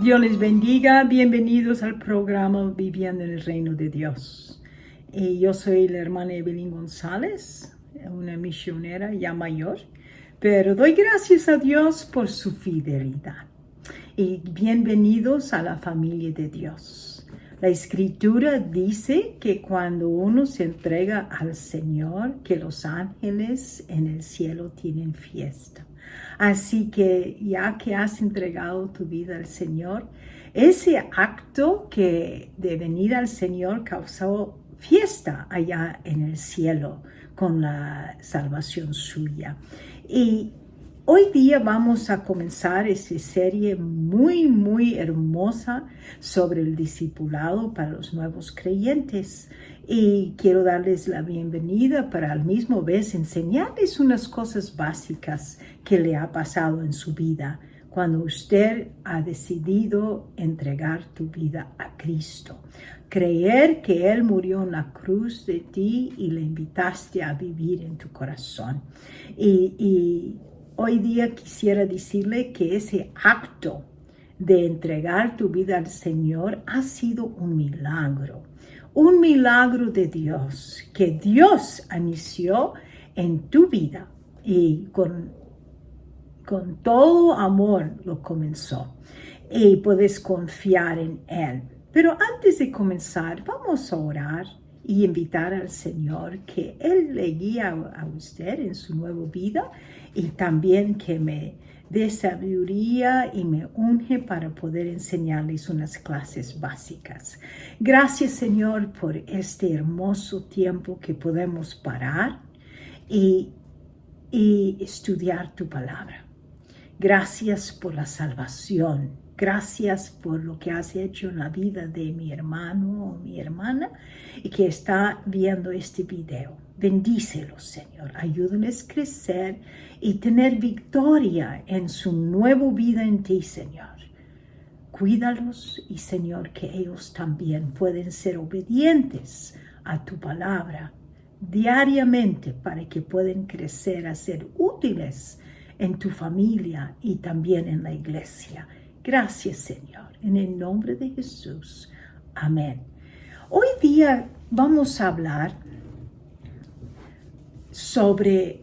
Dios les bendiga. Bienvenidos al programa Viviendo en el Reino de Dios. Yo soy la hermana Evelyn González, una misionera ya mayor, pero doy gracias a Dios por su fidelidad. Y bienvenidos a la familia de Dios. La Escritura dice que cuando uno se entrega al Señor, que los ángeles en el cielo tienen fiesta. Así que ya que has entregado tu vida al Señor, ese acto de venir al Señor causó fiesta allá en el cielo con la salvación suya. Y hoy día vamos a comenzar esta serie muy hermosa sobre el discipulado para los nuevos creyentes. Y quiero darles la bienvenida para al mismo vez enseñarles unas cosas básicas que le ha pasado en su vida cuando usted ha decidido entregar tu vida a Cristo. Creer que Él murió en la cruz de ti y le invitaste a vivir en tu corazón. Y hoy día quisiera decirle que ese acto de entregar tu vida al Señor ha sido un milagro de Dios, que Dios inició en tu vida y con todo amor lo comenzó. Y puedes confiar en Él. Pero antes de comenzar, vamos a orar y invitar al Señor que Él le guíe a usted en su nueva vida y también que me dé sabiduría y me unge para poder enseñarles unas clases básicas. Gracias, Señor, por este hermoso tiempo que podemos parar y estudiar tu palabra. Gracias por la salvación. Gracias por lo que has hecho en la vida de mi hermano o mi hermana y que está viendo este video. Bendícelos, Señor. Ayúdenles a crecer y tener victoria en su nueva vida en ti, Señor. Cuídalos y, Señor, que ellos también pueden ser obedientes a tu palabra diariamente para que puedan crecer a ser útiles en tu familia y también en la iglesia. Gracias, Señor, en el nombre de Jesús. Amén. Hoy día vamos a hablar sobre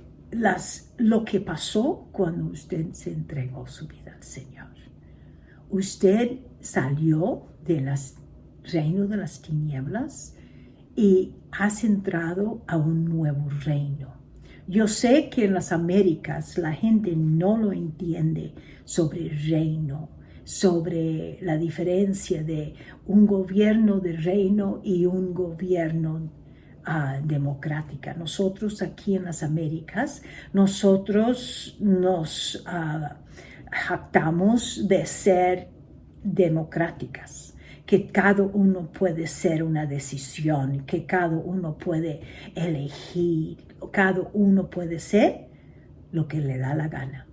lo que pasó cuando usted se entregó su vida al Señor. Usted salió del reino de las tinieblas y has entrado a un nuevo reino. Yo sé que en las Américas la gente no lo entiende sobre el reino, sobre la diferencia de un gobierno de reino y un gobierno democrática. Nosotros aquí en las Américas, nosotros nos jactamos de ser democráticas, que cada uno puede ser una decisión, que cada uno puede elegir, cada uno puede ser lo que le da la gana.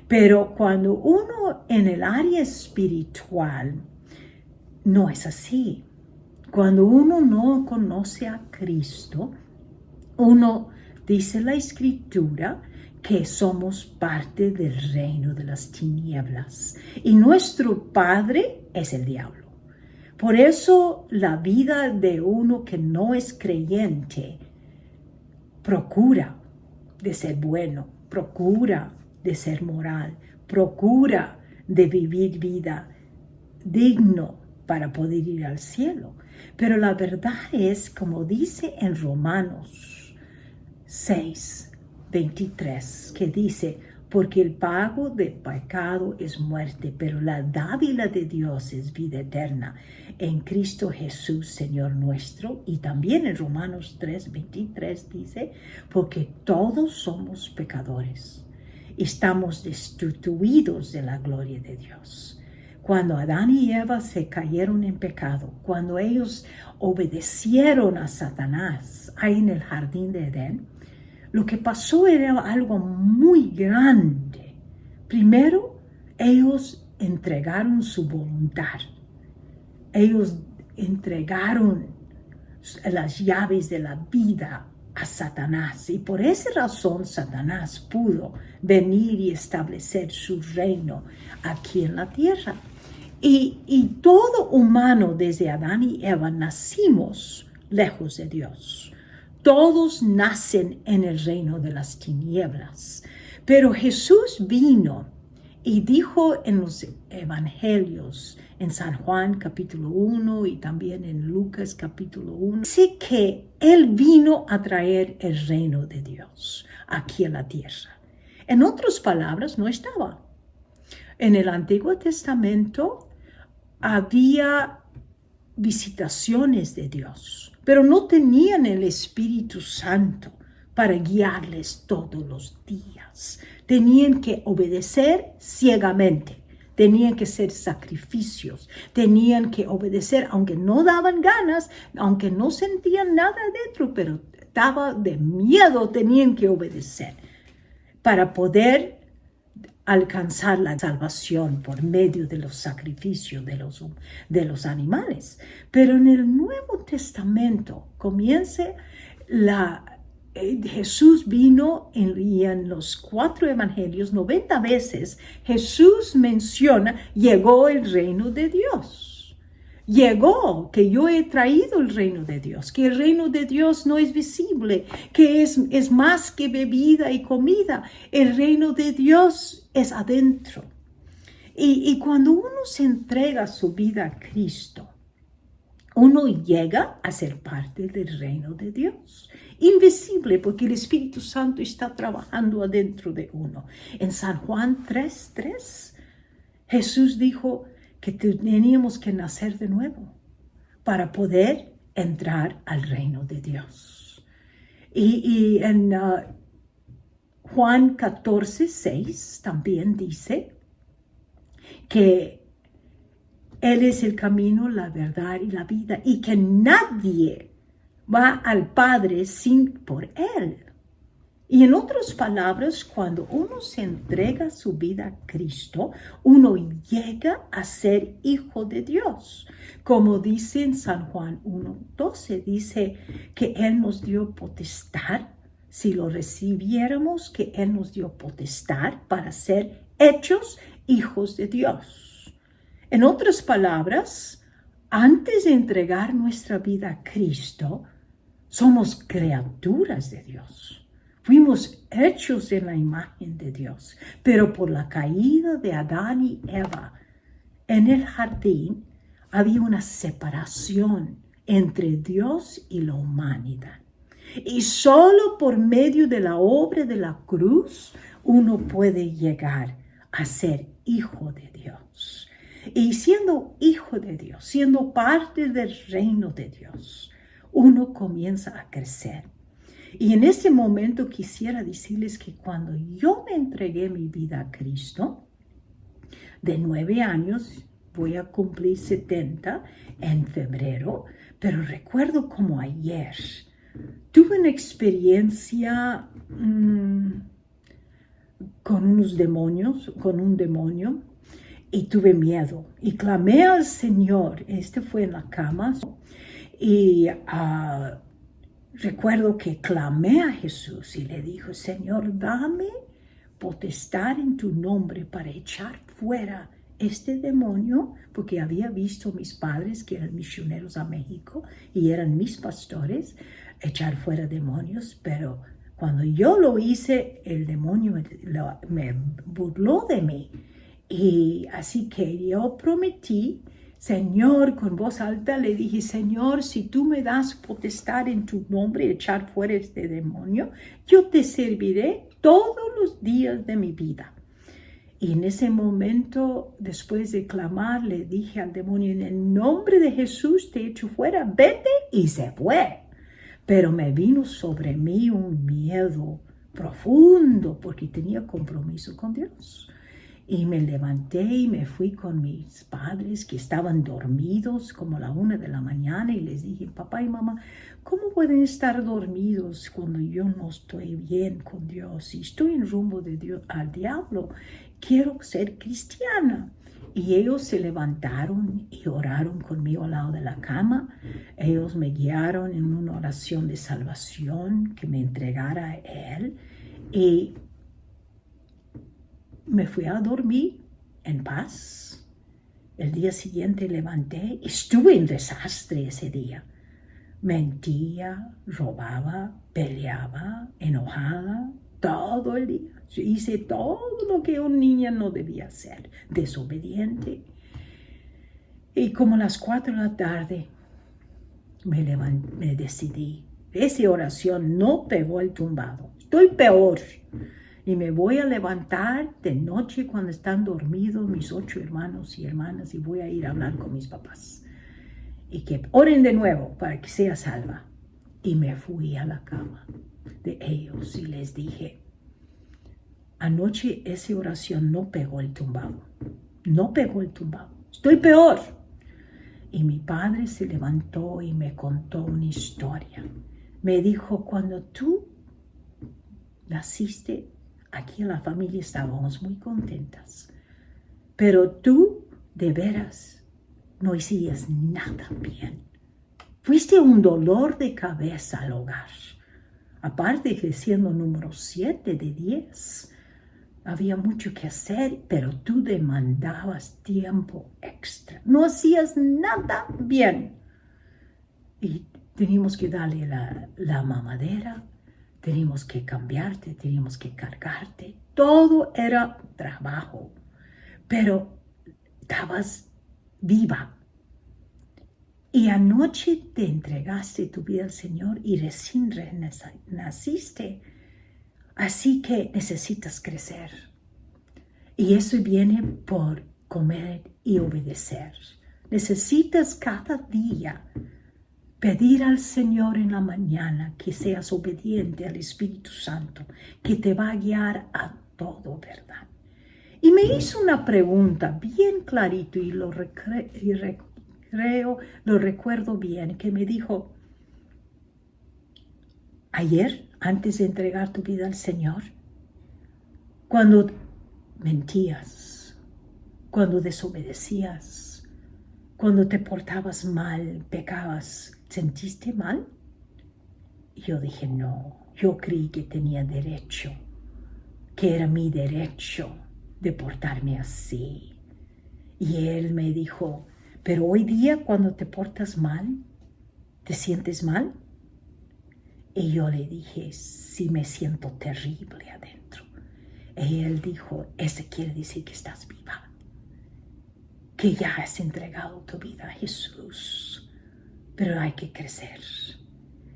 Pero cuando uno en el área espiritual no es así. Cuando uno no conoce a Cristo, uno dice la Escritura que somos parte del reino de las tinieblas y nuestro padre es el diablo. Por eso la vida de uno que no es creyente procura de ser bueno, procura de ser moral, procura de vivir vida digno para poder ir al cielo. Pero la verdad es, como dice en Romanos 6:23, que dice, porque el pago del pecado es muerte, pero la dádiva de Dios es vida eterna en Cristo Jesús, Señor nuestro. Y también en Romanos 3:23 dice, porque todos somos pecadores, estamos destituidos de la gloria de Dios. Cuando Adán y Eva se cayeron en pecado, cuando ellos obedecieron a Satanás ahí en el jardín de Edén, lo que pasó era algo muy grande. Primero, ellos entregaron su voluntad. Ellos entregaron las llaves de la vida a Satanás. Y por esa razón Satanás pudo venir y establecer su reino aquí en la tierra. Y todo humano desde Adán y Eva nacimos lejos de Dios. Todos nacen en el reino de las tinieblas. Pero Jesús vino y dijo en los evangelios, en San Juan capítulo 1 y también en Lucas capítulo 1, dice que Él vino a traer el reino de Dios aquí a la tierra. En otras palabras, no estaba. En el Antiguo Testamento había visitaciones de Dios, pero no tenían el Espíritu Santo para guiarles todos los días. Tenían que obedecer ciegamente, tenían que hacer sacrificios, tenían que obedecer, aunque no daban ganas, aunque no sentían nada dentro, pero estaba de miedo, tenían que obedecer para poder alcanzar la salvación por medio de los sacrificios de los animales. Pero en el Nuevo Testamento comienza Jesús vino y en los 4 evangelios 90 veces Jesús menciona, llegó el reino de Dios. Llegó, que yo he traído el reino de Dios, que el reino de Dios no es visible, que es más que bebida y comida. El reino de Dios es adentro. Y cuando uno se entrega su vida a Cristo, uno llega a ser parte del reino de Dios. Invisible, porque el Espíritu Santo está trabajando adentro de uno. En San Juan 3:3, Jesús dijo que teníamos que nacer de nuevo para poder entrar al reino de Dios. Y en Juan 14:6 también dice que Él es el camino, la verdad y la vida, y que nadie va al Padre sin por Él. Y en otras palabras, cuando uno se entrega su vida a Cristo, uno llega a ser hijo de Dios. Como dice en San Juan 1:12, dice que Él nos dio potestad, si lo recibiéramos, que Él nos dio potestad para ser hechos hijos de Dios. En otras palabras, antes de entregar nuestra vida a Cristo, somos criaturas de Dios. Fuimos hechos en la imagen de Dios, pero por la caída de Adán y Eva en el jardín había una separación entre Dios y la humanidad. Y solo por medio de la obra de la cruz uno puede llegar a ser hijo de Dios. Y siendo hijo de Dios, siendo parte del reino de Dios, uno comienza a crecer. Y en este momento quisiera decirles que cuando yo me entregué mi vida a Cristo, de 9 años, voy a cumplir 70 en febrero, pero recuerdo como ayer, tuve una experiencia con un demonio, y tuve miedo. Y clamé al Señor, fue en la cama, y recuerdo que clamé a Jesús y le dijo, Señor, dame potestad en tu nombre para echar fuera este demonio, porque había visto a mis padres que eran misioneros a México y eran mis pastores, echar fuera demonios, pero cuando yo lo hice, el demonio me burló de mí. Y así que yo prometí, Señor, con voz alta le dije, Señor, si tú me das potestad en tu nombre echar fuera este demonio, yo te serviré todos los días de mi vida. Y en ese momento, después de clamar, le dije al demonio, en el nombre de Jesús te echo fuera, vete, y se fue. Pero me vino sobre mí un miedo profundo porque tenía compromiso con Dios. Y me levanté y me fui con mis padres que estaban dormidos como la 1 de la mañana y les dije, papá y mamá, ¿cómo pueden estar dormidos cuando yo no estoy bien con Dios? Y estoy en rumbo de Dios al diablo. Quiero ser cristiana. Y ellos se levantaron y oraron conmigo al lado de la cama. Ellos me guiaron en una oración de salvación que me entregara a Él. Y me fui a dormir en paz. El día siguiente levanté, estuve en desastre ese día. Mentía, robaba, peleaba, enojada, todo el día. Yo hice todo lo que una niña no debía hacer, desobediente. Y como a las 4 de la tarde me decidí. Esa oración no pegó el tumbado. Estoy peor. Y me voy a levantar de noche cuando están dormidos mis 8 hermanos y hermanas y voy a ir a hablar con mis papás. Y que oren de nuevo para que sea salva. Y me fui a la cama de ellos y les dije, anoche esa oración no pegó el tumbado. No pegó el tumbado. Estoy peor. Y mi padre se levantó y me contó una historia. Me dijo, cuando tú naciste, aquí en la familia estábamos muy contentas. Pero tú, de veras, no hacías nada bien. Fuiste un dolor de cabeza al hogar. Aparte de siendo número 7 de 10, había mucho que hacer, pero tú demandabas tiempo extra. No hacías nada bien. Y teníamos que darle la mamadera, teníamos que cambiarte, teníamos que cargarte. Todo era trabajo, pero estabas viva. Y anoche te entregaste tu vida al Señor y recién naciste. Así que necesitas crecer. Y eso viene por comer y obedecer. Necesitas cada día pedir al Señor en la mañana que seas obediente al Espíritu Santo, que te va a guiar a todo, ¿verdad? Y me hizo una pregunta bien clarito y lo recuerdo bien, que me dijo, ayer, antes de entregar tu vida al Señor, cuando mentías, cuando desobedecías, cuando te portabas mal, pecabas, ¿sentiste mal? Y yo dije, no, yo creí que tenía derecho, que era mi derecho de portarme así. Y él me dijo, pero hoy día cuando te portas mal, ¿te sientes mal? Y yo le dije, sí me siento terrible adentro. Y él dijo, ese quiere decir que estás viva, que ya has entregado tu vida a Jesús, pero hay que crecer.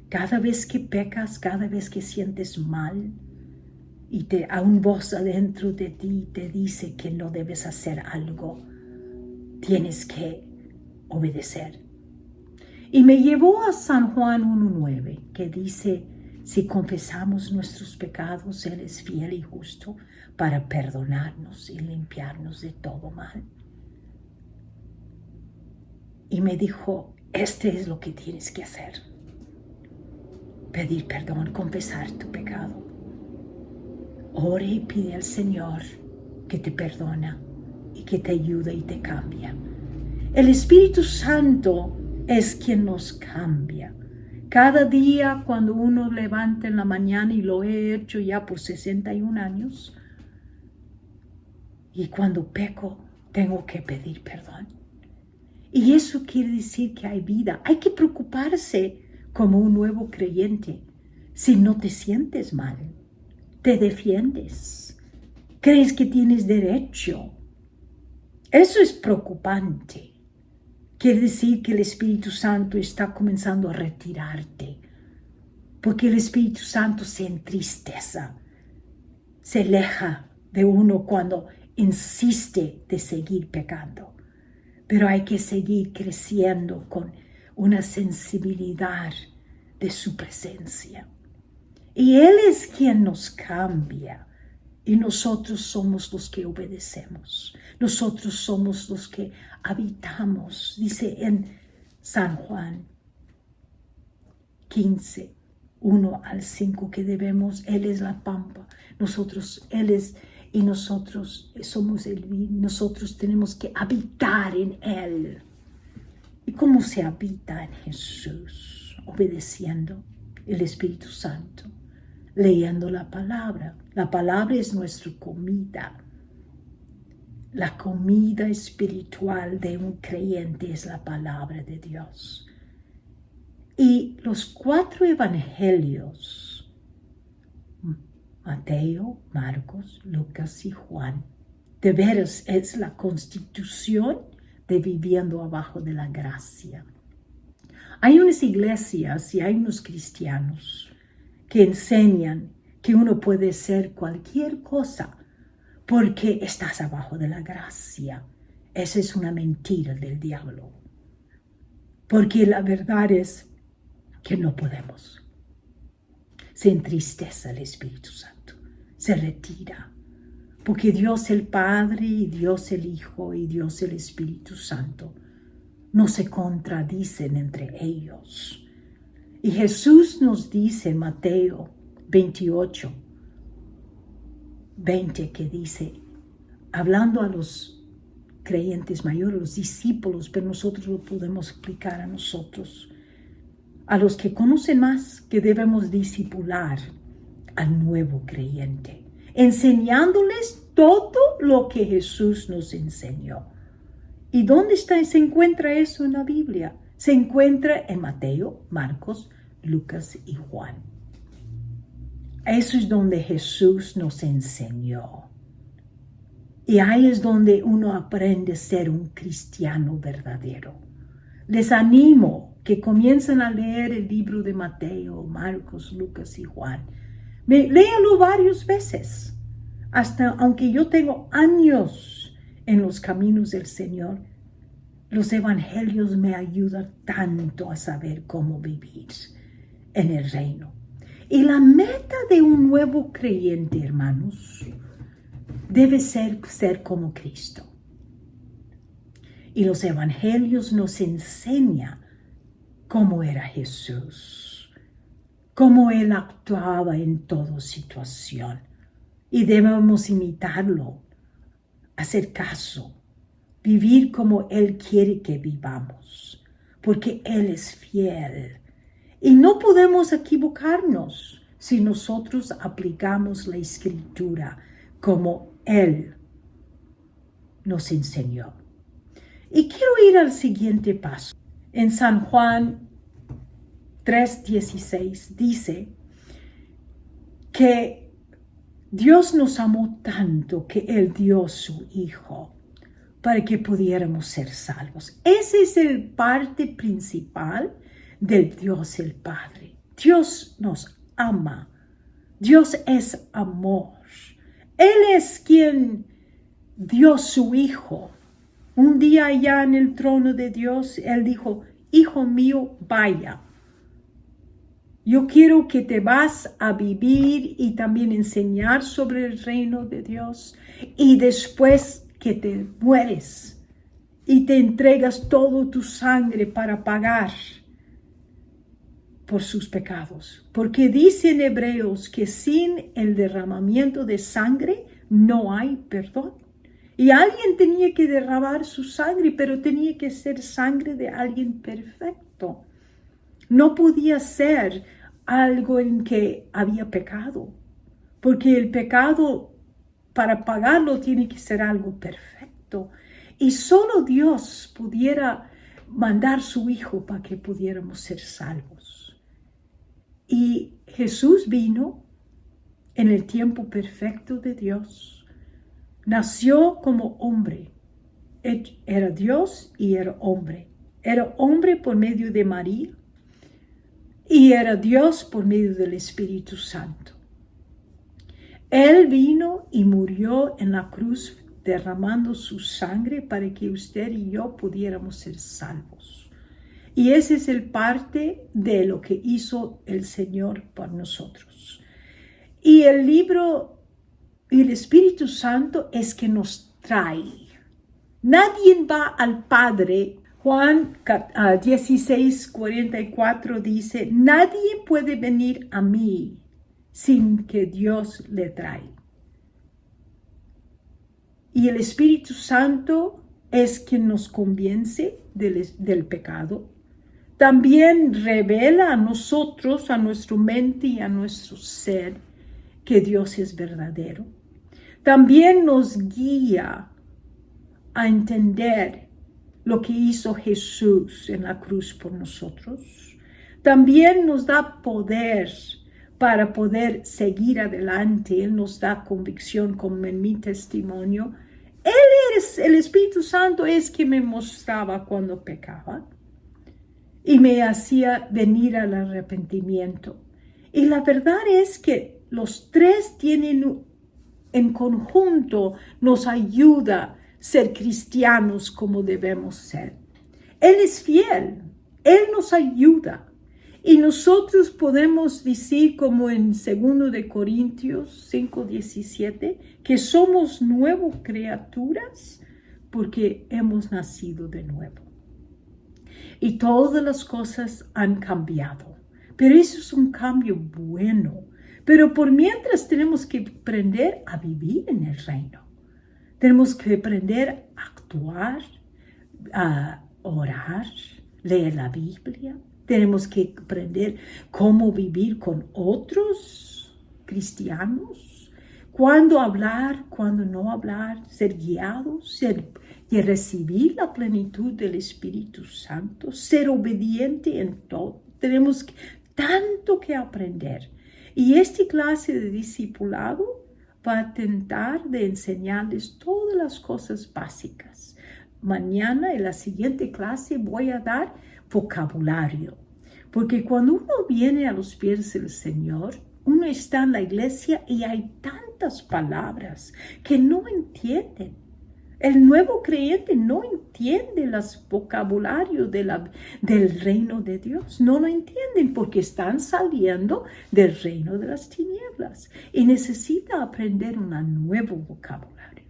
Cada vez que pecas, cada vez que sientes mal, y a un voz adentro de ti te dice que no debes hacer algo, tienes que obedecer. Y me llevó a San Juan 1:9, que dice, si confesamos nuestros pecados, Él es fiel y justo para perdonarnos y limpiarnos de todo mal. Y me dijo, este es lo que tienes que hacer. Pedir perdón, confesar tu pecado. Ore y pide al Señor que te perdona y que te ayuda y te cambia. El Espíritu Santo es quien nos cambia. Cada día cuando uno levanta en la mañana, y lo he hecho ya por 61 años, y cuando peco tengo que pedir perdón. Y eso quiere decir que hay vida. Hay que preocuparse como un nuevo creyente. Si no te sientes mal, te defiendes, crees que tienes derecho. Eso es preocupante. Quiere decir que el Espíritu Santo está comenzando a retirarte, porque el Espíritu Santo se entristece, se aleja de uno cuando insiste de seguir pecando. Pero hay que seguir creciendo con una sensibilidad de su presencia. Y Él es quien nos cambia. Y nosotros somos los que obedecemos. Nosotros somos los que habitamos. Dice en San Juan 15, 1-5, que debemos, Él es la pampa. Él es, y nosotros somos el vino. Nosotros tenemos que habitar en Él. ¿Y cómo se habita en Jesús? Obedeciendo el Espíritu Santo. Leyendo la palabra. La palabra es nuestra comida. La comida espiritual de un creyente es la palabra de Dios. Y los 4 evangelios, Mateo, Marcos, Lucas y Juan, de veras es la constitución de viviendo abajo de la gracia. Hay unas iglesias y hay unos cristianos que enseñan que uno puede ser cualquier cosa porque estás abajo de la gracia. Esa es una mentira del diablo. Porque la verdad es que no podemos. Se entristece el Espíritu Santo, se retira. Porque Dios el Padre y Dios el Hijo y Dios el Espíritu Santo no se contradicen entre ellos. Y Jesús nos dice en Mateo 28, 20, que dice, hablando a los creyentes mayores, los discípulos, pero nosotros lo podemos explicar a nosotros, a los que conocen más, que debemos discipular al nuevo creyente, enseñándoles todo lo que Jesús nos enseñó. ¿Y dónde se encuentra eso en la Biblia? Se encuentra en Mateo, Marcos, Lucas y Juan. Eso es donde Jesús nos enseñó. Y ahí es donde uno aprende a ser un cristiano verdadero. Les animo que comiencen a leer el libro de Mateo, Marcos, Lucas y Juan. Léalo varias veces. Hasta aunque yo tengo años en los caminos del Señor, los evangelios me ayudan tanto a saber cómo vivir en el reino. Y la meta de un nuevo creyente, hermanos, debe ser como Cristo. Y los evangelios nos enseñan cómo era Jesús, cómo Él actuaba en toda situación. Y debemos imitarlo, hacer caso, vivir como Él quiere que vivamos, porque Él es fiel. Y no podemos equivocarnos si nosotros aplicamos la Escritura como Él nos enseñó. Y quiero ir al siguiente paso. En San Juan 3:16 dice que Dios nos amó tanto que Él dio su Hijo para que pudiéramos ser salvos. Esa es el parte principal del Dios el Padre. Dios nos ama. Dios es amor. Él es quien dio su Hijo. Un día allá en el trono de Dios, Él dijo, Hijo mío, vaya. Yo quiero que te vas a vivir y también enseñar sobre el reino de Dios. Y después que te mueres y te entregas todo tu sangre para pagar por sus pecados. Porque dice en Hebreos que sin el derramamiento de sangre no hay perdón. Y alguien tenía que derramar su sangre, pero tenía que ser sangre de alguien perfecto. No podía ser algo en que había pecado, porque el pecado, para pagarlo, tiene que ser algo perfecto. Y solo Dios pudiera mandar su Hijo para que pudiéramos ser salvos. Y Jesús vino en el tiempo perfecto de Dios. Nació como hombre. Era Dios y era hombre. Era hombre por medio de María y era Dios por medio del Espíritu Santo. Él vino y murió en la cruz derramando su sangre para que usted y yo pudiéramos ser salvos. Y ese es el parte de lo que hizo el Señor por nosotros. Y el libro y el Espíritu Santo es que nos trae. Nadie va al Padre. Juan 16:44 dice, nadie puede venir a mí sin que Dios le trae. Y el Espíritu Santo es quien nos convence del pecado. También revela a nosotros, a nuestra mente y a nuestro ser, que Dios es verdadero. También nos guía a entender lo que hizo Jesús en la cruz por nosotros. También nos da poder para poder seguir adelante. Él nos da convicción, como en mi testimonio. El Espíritu Santo es que me mostraba cuando pecaba y me hacía venir al arrepentimiento. Y la verdad es que los tres tienen en conjunto, nos ayuda a ser cristianos como debemos ser. Él es fiel, Él nos ayuda. Y nosotros podemos decir, como en 2 de Corintios 5:17, que somos nuevas criaturas porque hemos nacido de nuevo. Y todas las cosas han cambiado. Pero eso es un cambio bueno. Pero por mientras tenemos que aprender a vivir en el reino. Tenemos que aprender a actuar, a orar, leer la Biblia. Tenemos que aprender cómo vivir con otros cristianos. Cuándo hablar, cuándo no hablar, ser guiados, y recibir la plenitud del Espíritu Santo, ser obediente en todo. Tenemos tanto que aprender. Y esta clase de discipulado va a tratar de enseñarles todas las cosas básicas. Mañana en la siguiente clase voy a dar vocabulario. Porque cuando uno viene a los pies del Señor, uno está en la iglesia y hay tantas palabras que no entienden. El nuevo creyente no entiende los vocabularios del reino de Dios. No lo entienden porque están saliendo del reino de las tinieblas y necesita aprender un nuevo vocabulario.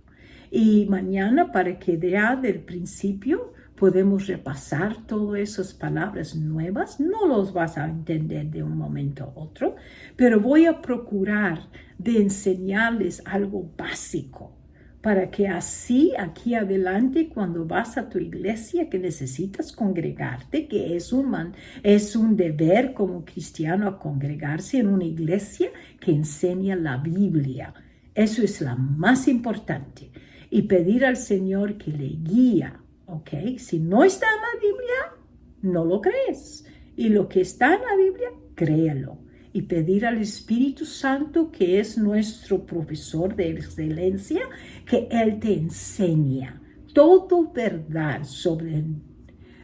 Y mañana, para que vea del principio, podemos repasar todas esas palabras nuevas. No los vas a entender de un momento a otro, pero voy a procurar de enseñarles algo básico, para que así aquí adelante, cuando vas a tu iglesia, que necesitas congregarte, que es un deber como cristiano a congregarse en una iglesia que enseña la Biblia. Eso es lo más importante. Y pedir al Señor que le guíe, ¿ok? Si no está en la Biblia, no lo crees. Y lo que está en la Biblia, créelo. Y pedir al Espíritu Santo, que es nuestro profesor de excelencia, que Él te enseñe todo verdad sobre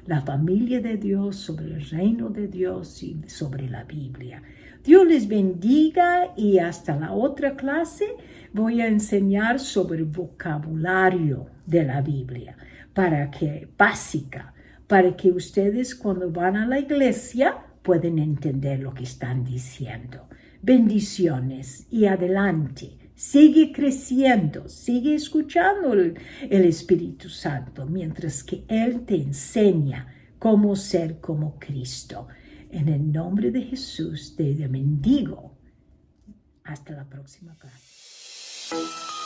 la familia de Dios, sobre el reino de Dios y sobre la Biblia. Dios les bendiga y hasta la otra clase voy a enseñar sobre el vocabulario de la Biblia, básica, para que ustedes cuando van a la iglesia pueden entender lo que están diciendo. Bendiciones y adelante. Sigue creciendo, sigue escuchando el Espíritu Santo mientras que Él te enseña cómo ser como Cristo. En el nombre de Jesús te bendigo. Hasta la próxima clase.